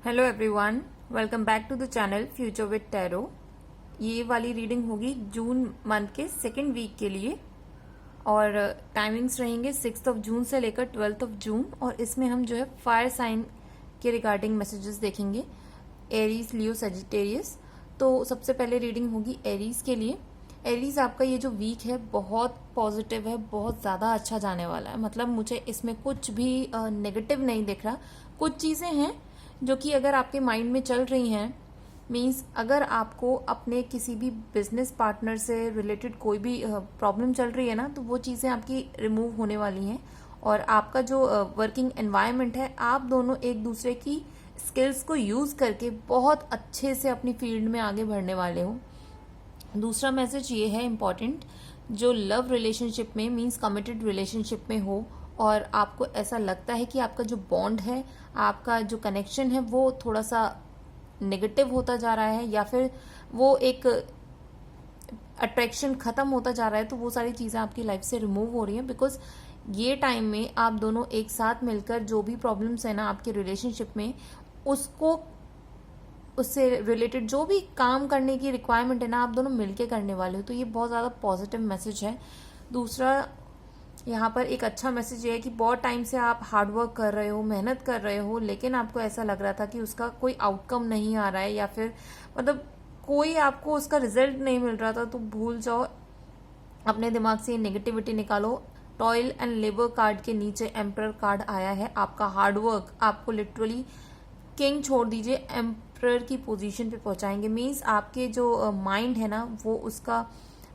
Hello everyone, welcome back to the channel future with tarot. ये वाली reading होगी June month के second week के लिए और टाइमिंग्स रहेंगे 6 जून से लेकर 12 जून। और इसमें हम जो है फायर साइन के रिगार्डिंग मैसेजेस देखेंगे, एरीज, लियो, सजिटेरियस। तो सबसे पहले रीडिंग होगी एरीज के लिए। एरीज, आपका ये जो वीक है बहुत पॉजिटिव है, बहुत ज़्यादा अच्छा जाने वाला है। मतलब मुझे इसमें कुछ भी नेगेटिव नहीं दिख रहा। कुछ चीज़ें हैं जो कि अगर आपके माइंड में चल रही हैं, मीन्स अगर आपको अपने किसी भी बिजनेस पार्टनर से रिलेटेड कोई भी प्रॉब्लम चल रही है ना, तो वो चीज़ें आपकी रिमूव होने वाली हैं। और आपका जो वर्किंग एनवायरनमेंट है, आप दोनों एक दूसरे की स्किल्स को यूज़ करके बहुत अच्छे से अपनी फील्ड में आगे बढ़ने वाले हो। दूसरा मैसेज ये है इम्पॉर्टेंट, जो लव रिलेशनशिप में मीन्स कमिटेड रिलेशनशिप में हो और आपको ऐसा लगता है कि आपका जो बॉन्ड है, आपका जो कनेक्शन है, वो थोड़ा सा नेगेटिव होता जा रहा है या फिर वो एक अट्रैक्शन खत्म होता जा रहा है, तो वो सारी चीज़ें आपकी लाइफ से रिमूव हो रही हैं। बिकॉज ये टाइम में आप दोनों एक साथ मिलकर जो भी प्रॉब्लम्स है ना आपके रिलेशनशिप में, उसको उससे रिलेटेड जो भी काम करने की रिक्वायरमेंट है ना, आप दोनों मिलके करने वाले हो। तो ये बहुत ज़्यादा पॉजिटिव मैसेज है। दूसरा यहाँ पर एक अच्छा मैसेज ये है कि बहुत टाइम से आप हार्डवर्क कर रहे हो, मेहनत कर रहे हो, लेकिन आपको ऐसा लग रहा था कि उसका कोई आउटकम नहीं आ रहा है या फिर मतलब कोई आपको उसका रिजल्ट नहीं मिल रहा था। तो भूल जाओ, अपने दिमाग से ये नेगेटिविटी निकालो। टॉयल एंड लेबर कार्ड के नीचे एम्परर कार्ड आया है। आपका हार्डवर्क आपको लिटरली किंग छोड़ दीजिए, एम्परर की पोजीशन पे पहुंचाएंगे। मीन्स आपके जो माइंड है ना, वो उसका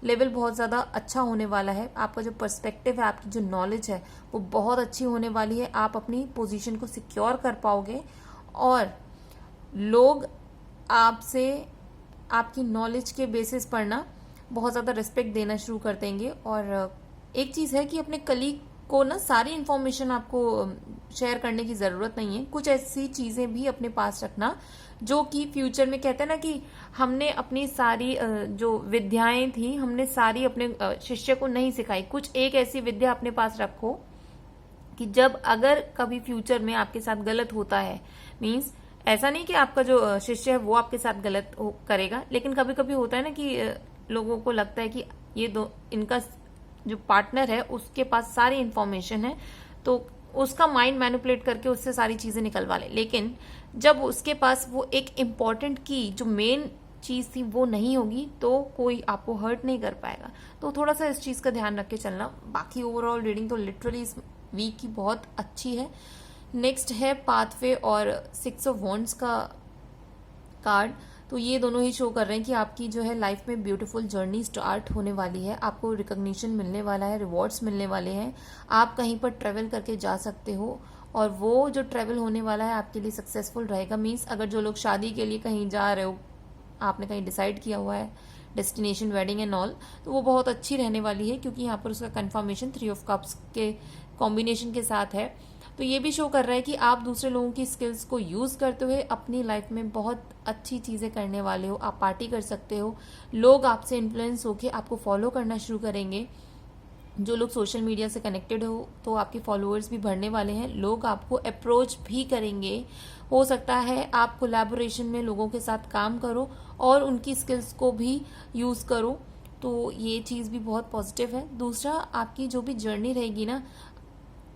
लेवल बहुत ज़्यादा अच्छा होने वाला है। आपका जो पर्सपेक्टिव है, आपकी जो नॉलेज है, वो बहुत अच्छी होने वाली है। आप अपनी पोजीशन को सिक्योर कर पाओगे और लोग आपसे आपकी नॉलेज के बेसिस पर ना बहुत ज़्यादा रिस्पेक्ट देना शुरू कर देंगे। और एक चीज़ है कि अपने कलीग को ना सारी इन्फॉर्मेशन आपको शेयर करने की ज़रूरत नहीं है। कुछ ऐसी चीज़ें भी अपने पास रखना जो कि फ्यूचर में, कहते हैं ना कि हमने अपनी सारी जो विद्याएं थी, हमने सारी अपने शिष्य को नहीं सिखाई। कुछ एक ऐसी विद्या अपने पास रखो कि जब अगर कभी फ्यूचर में आपके साथ गलत होता है, मीन्स ऐसा नहीं कि आपका जो शिष्य है वो आपके साथ गलत करेगा, लेकिन कभी कभी होता है ना कि लोगों को लगता है कि ये दो इनका जो पार्टनर है उसके पास सारी इंफॉर्मेशन है, तो उसका माइंड मैनिपुलेट करके उससे सारी चीजें निकलवा ले। लेकिन जब उसके पास वो एक इम्पॉर्टेंट की जो मेन चीज थी वो नहीं होगी, तो कोई आपको हर्ट नहीं कर पाएगा। तो थोड़ा सा इस चीज का ध्यान रख के चलना। बाकी ओवरऑल रीडिंग तो लिटरली इस वीक की बहुत अच्छी है। नेक्स्ट है पाथवे और 6 ऑफ वॉन्ड्स का कार्ड। तो ये दोनों ही शो कर रहे हैं कि आपकी जो है लाइफ में ब्यूटीफुल जर्नी स्टार्ट होने वाली है। आपको रिकॉग्निशन मिलने वाला है, रिवॉर्ड्स मिलने वाले हैं। आप कहीं पर ट्रेवल करके जा सकते हो और वो जो ट्रेवल होने वाला है आपके लिए सक्सेसफुल रहेगा। मीन्स अगर जो लोग शादी के लिए कहीं जा रहे हो, आपने कहीं डिसाइड किया हुआ है डेस्टिनेशन, वेडिंग एंड ऑल, तो वो बहुत अच्छी रहने वाली है, क्योंकि यहाँ पर उसका कंफर्मेशन 3 ऑफ कप्स के कॉम्बिनेशन के साथ है। तो ये भी शो कर रहा है कि आप दूसरे लोगों की स्किल्स को यूज करते हुए अपनी लाइफ में बहुत अच्छी चीजें करने वाले हो। आप पार्टी कर सकते हो, लोग आपसे इन्फ्लुएंस होकर आपको फॉलो करना शुरू करेंगे। जो लोग सोशल मीडिया से कनेक्टेड हो तो आपके फॉलोअर्स भी बढ़ने वाले हैं। लोग आपको अप्रोच भी करेंगे। हो सकता है आप कोलैबोरेशन में लोगों के साथ काम करो और उनकी स्किल्स को भी यूज करो। तो ये चीज़ भी बहुत पॉजिटिव है। दूसरा, आपकी जो भी जर्नी रहेगी ना,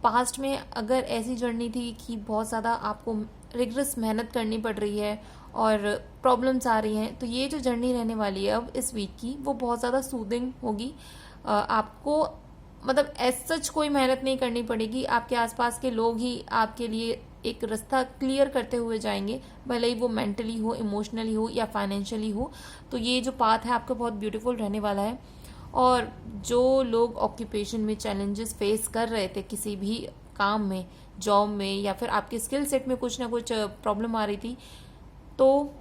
पास्ट में अगर ऐसी जर्नी थी कि बहुत ज़्यादा आपको रिग्रेस मेहनत करनी पड़ रही है और प्रॉब्लम्स आ रही हैं, तो ये जो जर्नी रहने वाली है अब इस वीक की, वो बहुत ज़्यादा सूदिंग होगी। आपको मतलब एज सच कोई मेहनत नहीं करनी पड़ेगी। आपके आसपास के लोग ही आपके लिए एक रास्ता क्लियर करते हुए जाएंगे, भले ही वो मेंटली हो, इमोशनली हो या फाइनेंशियली हो। तो ये जो पाथ है आपका बहुत ब्यूटीफुल रहने वाला है। और जो लोग ऑक्यूपेशन में चैलेंजेस फेस कर रहे थे, किसी भी काम में, जॉब में, या फिर आपके स्किल सेट में कुछ ना कुछ प्रॉब्लम आ रही थी, तो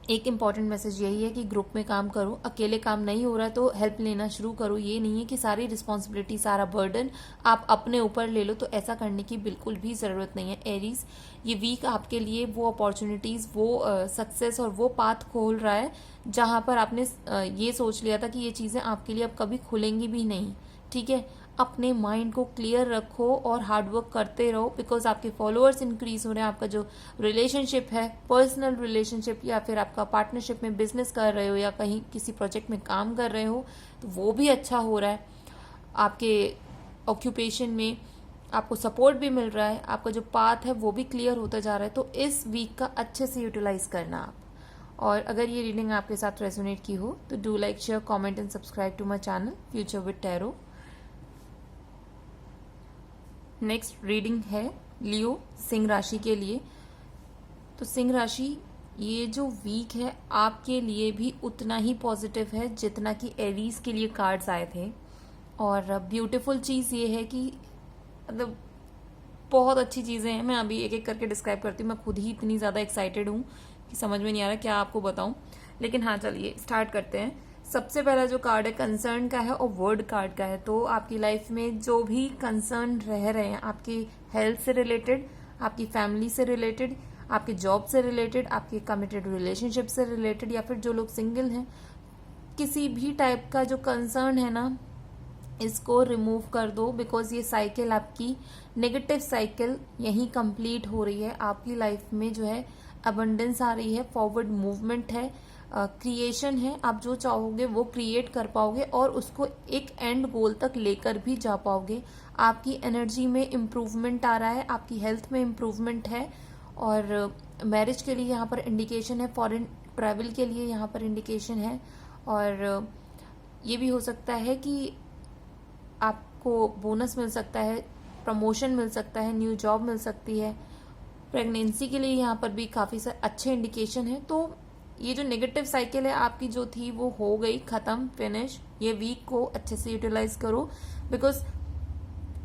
एक इम्पॉर्टेंट मैसेज यही है कि ग्रुप में काम करो। अकेले काम नहीं हो रहा है तो हेल्प लेना शुरू करो। ये नहीं है कि सारी रिस्पॉन्सिबिलिटी, सारा बर्डन आप अपने ऊपर ले लो, तो ऐसा करने की बिल्कुल भी ज़रूरत नहीं है। एरीज, ये वीक आपके लिए वो अपॉर्चुनिटीज़, वो सक्सेस और वो पाथ खोल रहा है जहाँ पर आपने ये सोच लिया था कि ये चीज़ें आपके लिए अब कभी खुलेंगी भी नहीं। ठीक है, अपने माइंड को क्लियर रखो और हार्डवर्क करते रहो, बिकॉज आपके फॉलोअर्स इंक्रीज हो रहे हैं, आपका जो रिलेशनशिप है, पर्सनल रिलेशनशिप या फिर आपका पार्टनरशिप में बिजनेस कर रहे हो या कहीं किसी प्रोजेक्ट में काम कर रहे हो, तो वो भी अच्छा हो रहा है। आपके ऑक्यूपेशन में आपको सपोर्ट भी मिल रहा है, आपका जो पाथ है वो भी क्लियर होता जा रहा है। तो इस वीक का अच्छे से यूटिलाइज करना आप। और अगर ये रीडिंग आपके साथ रेजोनेट की हो तो do like, share, comment and subscribe to my channel future with tarot. Next reading है लियो, सिंह राशि के लिए। तो सिंह राशि, ये जो वीक है आपके लिए भी उतना ही पॉजिटिव है जितना कि एरीज के लिए कार्ड्स आए थे। और ब्यूटीफुल चीज़ ये है कि मतलब बहुत अच्छी चीज़ें हैं। मैं अभी एक एक करके डिस्क्राइब करती हूँ, मैं खुद ही इतनी ज़्यादा एक्साइटेड हूँ कि समझ में नहीं आ रहा क्या आपको बताऊँ। लेकिन हाँ, चलिए स्टार्ट करते हैं। सबसे पहला जो कार्ड है कंसर्न का है और वर्ड कार्ड का है। तो आपकी लाइफ में जो भी कंसर्न रह रहे हैं, आपकी हेल्थ से रिलेटेड, आपकी फैमिली से रिलेटेड, आपके जॉब से रिलेटेड, आपके कमिटेड रिलेशनशिप से रिलेटेड, या फिर जो लोग सिंगल हैं, किसी भी टाइप का जो कंसर्न है ना, इसको रिमूव कर दो। बिकॉज ये साइकिल, आपकी नेगेटिव साइकिल यहीं कंप्लीट हो रही है। आपकी लाइफ में जो है अबंडेंस आ रही है, फॉरवर्ड मूवमेंट है, क्रिएशन है। आप जो चाहोगे वो क्रिएट कर पाओगे और उसको एक एंड गोल तक लेकर भी जा पाओगे। आपकी एनर्जी में इम्प्रूवमेंट आ रहा है, आपकी हेल्थ में इम्प्रूवमेंट है। और मैरिज के लिए यहाँ पर इंडिकेशन है, फॉरेन ट्रैवल के लिए यहाँ पर इंडिकेशन है। और ये भी हो सकता है कि आपको बोनस मिल सकता है, प्रमोशन मिल सकता है, न्यू जॉब मिल सकती है। प्रेगनेंसी के लिए यहाँ पर भी काफ़ी अच्छे इंडिकेशन है। तो ये जो नेगेटिव साइकिल है आपकी जो थी वो हो गई खत्म, फिनिश। ये वीक को अच्छे से यूटिलाइज करो। बिकॉज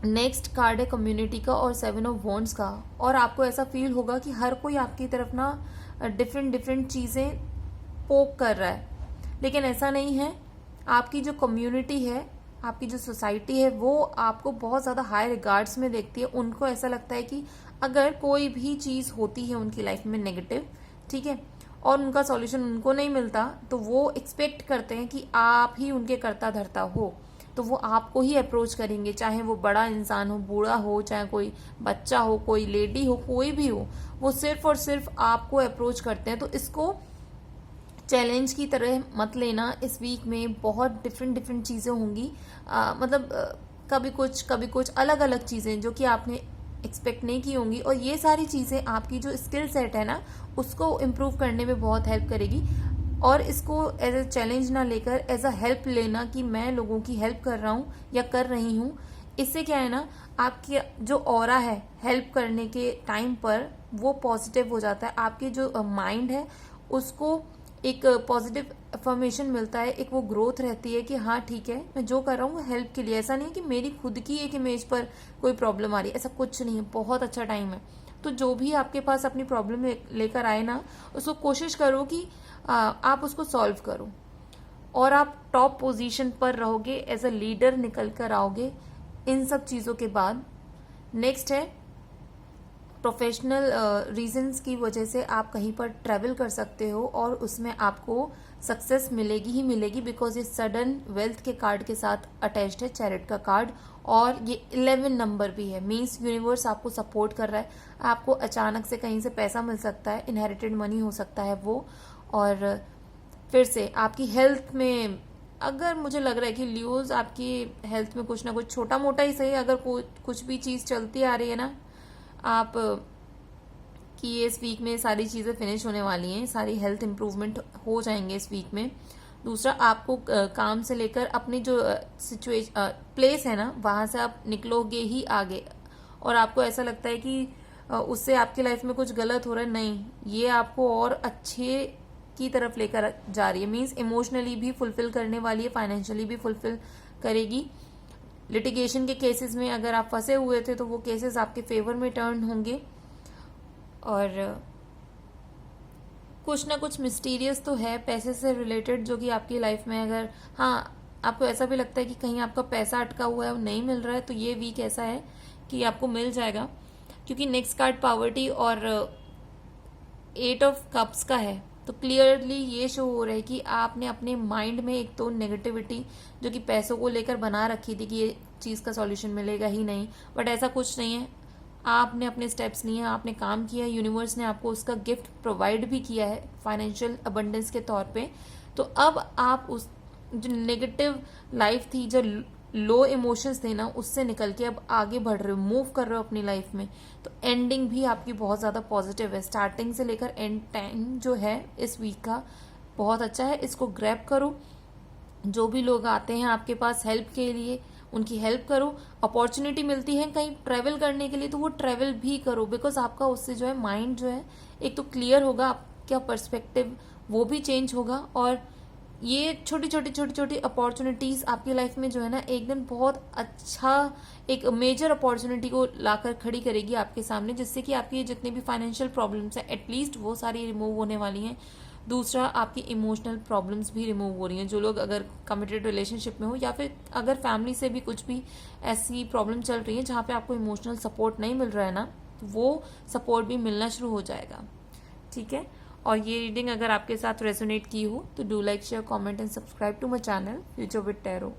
नेक्स्ट कार्ड है कम्युनिटी का और 7 ऑफ वॉन्ड्स का। और आपको ऐसा फील होगा कि हर कोई आपकी तरफ ना डिफरेंट चीज़ें पोक कर रहा है, लेकिन ऐसा नहीं है। आपकी जो कम्युनिटी है, आपकी जो सोसाइटी है, वो आपको बहुत ज़्यादा हाई रिगार्ड्स में देखती है। उनको ऐसा लगता है कि अगर कोई भी चीज़ होती है उनकी लाइफ में नेगेटिव, ठीक है, और उनका सॉल्यूशन उनको नहीं मिलता, तो वो एक्सपेक्ट करते हैं कि आप ही उनके करता धरता हो। तो वो आपको ही अप्रोच करेंगे, चाहे वो बड़ा इंसान हो, बूढ़ा हो, चाहे कोई बच्चा हो, कोई लेडी हो, कोई भी हो, वो सिर्फ और सिर्फ आपको अप्रोच करते हैं। तो इसको चैलेंज की तरह मत लेना। इस वीक में बहुत डिफरेंट चीज़ें होंगी, मतलब कभी कुछ अलग अलग चीज़ें जो कि आपने एक्सपेक्ट नहीं की होंगी। और ये सारी चीज़ें आपकी जो स्किल सेट है ना, उसको इम्प्रूव करने में बहुत हेल्प करेगी। और इसको एज ए चैलेंज ना लेकर एज अ हेल्प लेना कि मैं लोगों की हेल्प कर रहा हूँ या कर रही हूँ। इससे क्या है ना, आपकी जो ऑरा है हेल्प करने के टाइम पर वो पॉजिटिव हो जाता है। आपके जो माइंड है उसको एक पॉजिटिव अफर्मेशन मिलता है, एक वो ग्रोथ रहती है कि हाँ ठीक है, मैं जो कर रहा हूँ हेल्प के लिए। ऐसा नहीं है कि मेरी खुद की एक इमेज पर कोई प्रॉब्लम आ रही है, ऐसा कुछ नहीं है। बहुत अच्छा टाइम है। तो जो भी आपके पास अपनी प्रॉब्लम लेकर आए ना, उसको कोशिश करो कि आप उसको सॉल्व करो और आप टॉप पोजीशन पर रहोगे, एज अ लीडर निकल कर आओगे इन सब चीज़ों के बाद। नेक्स्ट है प्रोफेशनल रीजंस की वजह से आप कहीं पर ट्रैवल कर सकते हो और उसमें आपको सक्सेस मिलेगी ही मिलेगी। बिकॉज ये सडन वेल्थ के कार्ड के साथ अटैच्ड है, चैरिट का कार्ड, और ये 11 नंबर भी है। मीन्स यूनिवर्स आपको सपोर्ट कर रहा है। आपको अचानक से कहीं से पैसा मिल सकता है, इनहेरिटेड मनी हो सकता है वो। और फिर से आपकी हेल्थ में, अगर मुझे लग रहा है कि लियोज आपकी हेल्थ में कुछ ना कुछ छोटा मोटा ही सही, अगर कुछ भी चीज़ चलती आ रही है ना, आप कि इस वीक में सारी चीज़ें फिनिश होने वाली हैं, सारी हेल्थ इंप्रूवमेंट हो जाएंगे इस वीक में। दूसरा, आपको काम से लेकर अपनी जो सिचुएशन प्लेस है ना, वहाँ से आप निकलोगे ही आगे। और आपको ऐसा लगता है कि उससे आपकी लाइफ में कुछ गलत हो रहा है, नहीं, ये आपको और अच्छे की तरफ लेकर जा रही है। मीन्स इमोशनली भी फुलफिल करने वाली है, फाइनेंशियली भी फुलफिल करेगी। लिटिगेशन के केसेस में अगर आप फंसे हुए थे तो वो केसेस आपके फेवर में टर्न होंगे। और कुछ ना कुछ मिस्टीरियस तो है पैसे से रिलेटेड, जो कि आपकी लाइफ में, अगर हाँ आपको ऐसा भी लगता है कि कहीं आपका पैसा अटका हुआ है, वो नहीं मिल रहा है, तो ये वीक ऐसा है कि आपको मिल जाएगा। क्योंकि नेक्स्ट कार्ड पावर्टी और 8 ऑफ कप्स का है। तो क्लियरली ये शो हो रहा है कि आपने अपने माइंड में एक तो नेगेटिविटी जो कि पैसों को लेकर बना रखी थी कि ये चीज़ का सॉल्यूशन मिलेगा ही नहीं, बट ऐसा कुछ नहीं है। आपने अपने स्टेप्स लिए हैं, आपने काम किया है, यूनिवर्स ने आपको उसका गिफ्ट प्रोवाइड भी किया है फाइनेंशियल अबंडेंस के तौर पे। तो अब आप उस जो नेगेटिव लाइफ थी, जो लो इमोशंस थे ना, उससे निकल के अब आगे बढ़ रहे हो, मूव कर रहे हो अपनी लाइफ में। तो एंडिंग भी आपकी बहुत ज़्यादा पॉजिटिव है। स्टार्टिंग से लेकर एंड टाइम जो है इस वीक का बहुत अच्छा है, इसको ग्रैब करो। जो भी लोग आते हैं आपके पास हेल्प के लिए, उनकी हेल्प करो। अपॉर्चुनिटी मिलती है कहीं ट्रैवल करने के लिए, तो वो ट्रैवल भी करो, बिकॉज आपका उससे जो है माइंड जो है एक तो क्लियर होगा, आपका पर्सपेक्टिव वो भी चेंज होगा। और ये छोटी छोटी अपॉर्चुनिटीज आपकी लाइफ में जो है ना एकदम बहुत अच्छा एक मेजर अपॉर्चुनिटी को लाकर खड़ी करेगी आपके सामने, जिससे कि आपकी जितने भी फाइनेंशियल प्रॉब्लम्स हैं एटलीस्ट वो सारी रिमूव होने वाली हैं। दूसरा, आपकी इमोशनल प्रॉब्लम्स भी रिमूव हो रही हैं। जो लोग अगर कमिटेड रिलेशनशिप में हो या फिर अगर फैमिली से भी कुछ भी ऐसी प्रॉब्लम चल रही है जहाँ पे आपको इमोशनल सपोर्ट नहीं मिल रहा है ना, तो वो सपोर्ट भी मिलना शुरू हो जाएगा। ठीक है, और ये रीडिंग अगर आपके साथ रेजोनेट की हो तो do like, share, comment and subscribe to my channel future with tarot.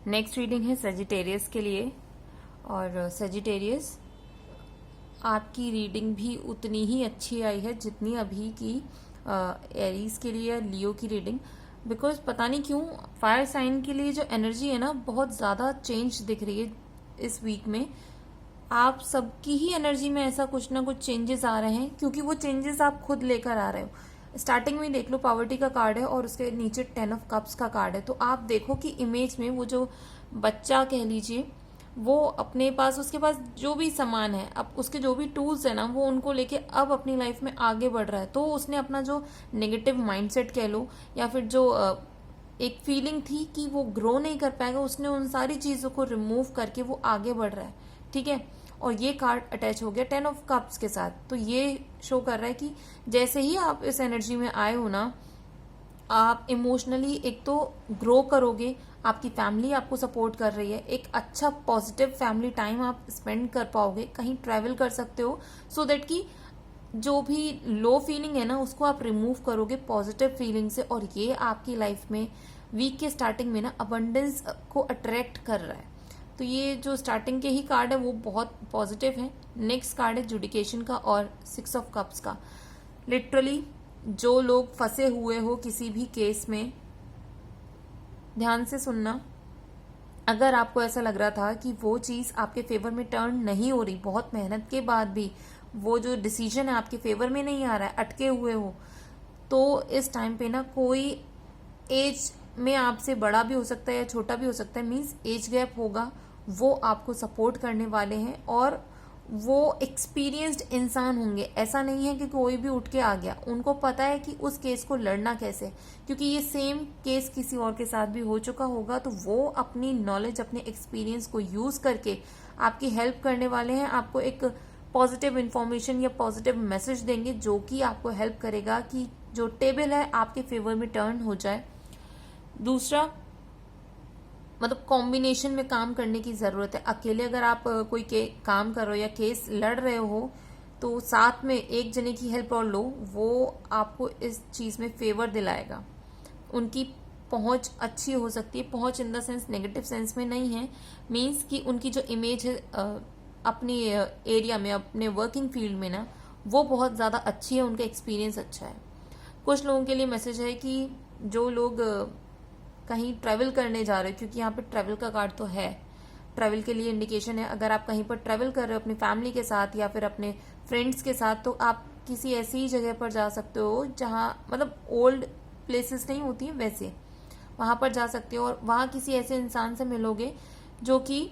Next reading है सेजिटेरियस के लिए। और सेजिटेरियस, आपकी रीडिंग भी उतनी ही अच्छी आई है जितनी अभी की एरीज के लिए, लियो की रीडिंग। बिकॉज पता नहीं क्यों फायर साइन के लिए जो एनर्जी है ना बहुत ज़्यादा चेंज दिख रही है इस वीक में। आप सबकी ही एनर्जी में ऐसा कुछ ना कुछ चेंजेस आ रहे हैं, क्योंकि वो चेंजेस आप खुद लेकर आ रहे हो। स्टार्टिंग में देख लो, पॉवर्टी का कार्ड है और उसके नीचे 10 ऑफ कप्स का कार्ड है। तो आप देखो कि इमेज में वो जो बच्चा कह लीजिए, वो अपने पास, उसके पास जो भी सामान है, अब उसके जो भी टूल्स है ना, वो उनको लेके अब अपनी लाइफ में आगे बढ़ रहा है। तो उसने अपना जो नेगेटिव माइंडसेट कह लो या फिर जो एक फीलिंग थी कि वो ग्रो नहीं कर पाएगा, उसने उन सारी चीजों को रिमूव करके वो आगे बढ़ रहा है। ठीक है, और ये कार्ड अटैच हो गया 10 ऑफ कप्स के साथ। तो ये शो कर रहा है कि जैसे ही आप इस एनर्जी में आए हो ना, आप इमोशनली एक तो ग्रो करोगे, आपकी फैमिली आपको सपोर्ट कर रही है, एक अच्छा पॉजिटिव फैमिली टाइम आप स्पेंड कर पाओगे, कहीं ट्रैवल कर सकते हो, सो दैट कि जो भी लो फीलिंग है ना उसको आप रिमूव करोगे पॉजिटिव फीलिंग से। और ये आपकी लाइफ में वीक के स्टार्टिंग में ना अबंडेंस को अट्रैक्ट कर रहा है। तो ये जो स्टार्टिंग के ही कार्ड है वो बहुत पॉजिटिव है। नेक्स्ट कार्ड है जुडिकेशन का और 6 ऑफ कप्स का। लिटरली जो लोग फंसे हुए हो किसी भी केस में, ध्यान से सुनना, अगर आपको ऐसा लग रहा था कि वो चीज आपके फेवर में टर्न नहीं हो रही, बहुत मेहनत के बाद भी वो जो डिसीजन है आपके फेवर में नहीं आ रहा है, अटके हुए हो, तो इस टाइम पे ना कोई एज में आपसे बड़ा भी हो सकता है या छोटा भी हो सकता है, मीन्स एज गैप होगा, वो आपको सपोर्ट करने वाले हैं और वो एक्सपीरियंस्ड इंसान होंगे। ऐसा नहीं है कि कोई भी उठ के आ गया, उनको पता है कि उस केस को लड़ना कैसे, क्योंकि ये सेम केस किसी और के साथ भी हो चुका होगा। तो वो अपनी नॉलेज, अपने एक्सपीरियंस को यूज करके आपकी हेल्प करने वाले हैं, आपको एक पॉजिटिव इन्फॉर्मेशन या पॉजिटिव मैसेज देंगे जो कि आपको हेल्प करेगा कि जो टेबल है आपके फेवर में टर्न हो जाए। दूसरा, मतलब कॉम्बिनेशन में काम करने की जरूरत है। अकेले अगर आप कोई काम कर रहे हो या केस लड़ रहे हो तो साथ में एक जने की हेल्प और लो, वो आपको इस चीज में फेवर दिलाएगा। उनकी पहुंच अच्छी हो सकती है, पहुंच in the sense negative sense में नहीं है, मीन्स कि उनकी जो इमेज है अपनी एरिया में, अपने वर्किंग फील्ड में ना, वो बहुत ज्यादा अच्छी है, उनका एक्सपीरियंस अच्छा है। कुछ लोगों के लिए मैसेज है कि जो लोग कहीं ट्रैवल करने जा रहे हो, क्योंकि यहाँ पे ट्रैवल का कार्ड तो है, ट्रैवल के लिए इंडिकेशन है। अगर आप कहीं पर ट्रैवल कर रहे हो अपनी फैमिली के साथ या फिर अपने फ्रेंड्स के साथ, तो आप किसी ऐसी जगह पर जा सकते हो जहाँ मतलब ओल्ड प्लेसेस नहीं होती है वैसे, वहां पर जा सकते हो और वहां किसी ऐसे इंसान से मिलोगे जो कि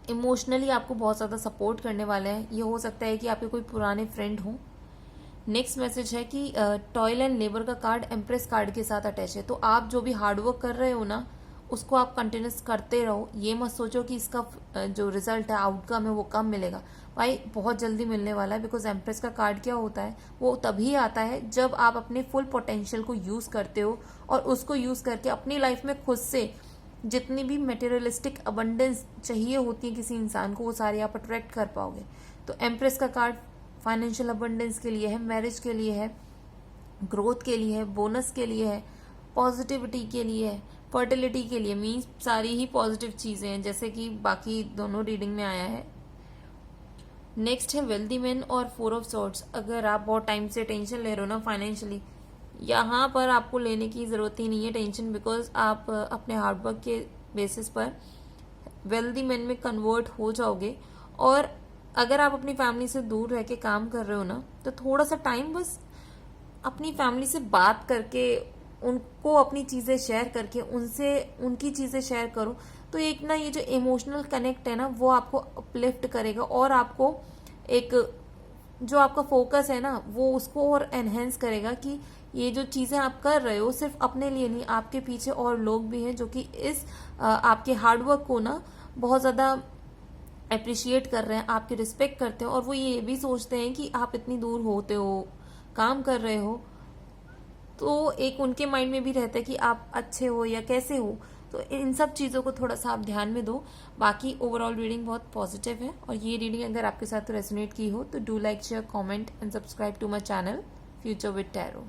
इमोशनली आपको बहुत ज्यादा सपोर्ट करने वाले हैं। ये हो सकता है कि आपके कोई पुराने फ्रेंड हो। नेक्स्ट मैसेज है कि टॉयल एंड लेबर का कार्ड एम्प्रेस कार्ड के साथ अटैच है। तो आप जो भी हार्डवर्क कर रहे हो ना, उसको आप कंटिन्यूस करते रहो। ये मत सोचो कि इसका जो रिजल्ट है, आउटकम है, वो कब मिलेगा। भाई बहुत जल्दी मिलने वाला है, बिकॉज एम्प्रेस का कार्ड क्या होता है, वो तभी आता है जब आप अपने फुल पोटेंशियल को यूज करते हो और उसको यूज करके अपनी लाइफ में खुद से जितनी भी मटेरियलिस्टिक अबंडेंस चाहिए होती है किसी इंसान को, वो सारी आप अट्रैक्ट कर पाओगे। तो एम्प्रेस का कार्ड फाइनेंशियल अबंडेंस के लिए है, मैरिज के लिए है, ग्रोथ के लिए है, बोनस के लिए है, पॉजिटिविटी के लिए है, फर्टिलिटी के लिए मीन्स सारी ही पॉजिटिव चीजें हैं, जैसे कि बाकी दोनों रीडिंग में आया है। नेक्स्ट है वेल्दी मैन और 4 ऑफ सॉर्ड्स। अगर आप बहुत टाइम से टेंशन ले रहे हो ना फाइनेंशियली, यहाँ पर आपको लेने की जरूरत ही नहीं है टेंशन, बिकॉज आप अपने हार्डवर्क के बेसिस पर वेल्दी मैन में कन्वर्ट हो जाओगे। और अगर आप अपनी फैमिली से दूर रह के काम कर रहे हो ना, तो थोड़ा सा टाइम बस अपनी फैमिली से बात करके, उनको अपनी चीजें शेयर करके, उनसे उनकी चीजें शेयर करो, तो एक ना ये जो इमोशनल कनेक्ट है ना वो आपको अपलिफ्ट करेगा और आपको एक जो आपका फोकस है ना वो उसको और एनहेंस करेगा कि ये जो चीजें आप कर रहे हो सिर्फ अपने लिए नहीं, आपके पीछे और लोग भी हैं जो कि इस आपके हार्डवर्क को ना बहुत ज्यादा अप्रिशिएट कर रहे हैं, आपकी रिस्पेक्ट करते हैं, और वो ये भी सोचते हैं कि आप इतनी दूर होते हो, काम कर रहे हो, तो एक उनके माइंड में भी रहता है कि आप अच्छे हो या कैसे हो। तो इन सब चीज़ों को थोड़ा सा आप ध्यान में दो। बाकी ओवरऑल रीडिंग बहुत पॉजिटिव है, और ये रीडिंग अगर आपके साथ रेजोनेट की हो तो do like, share, comment and subscribe to my channel future with tarot.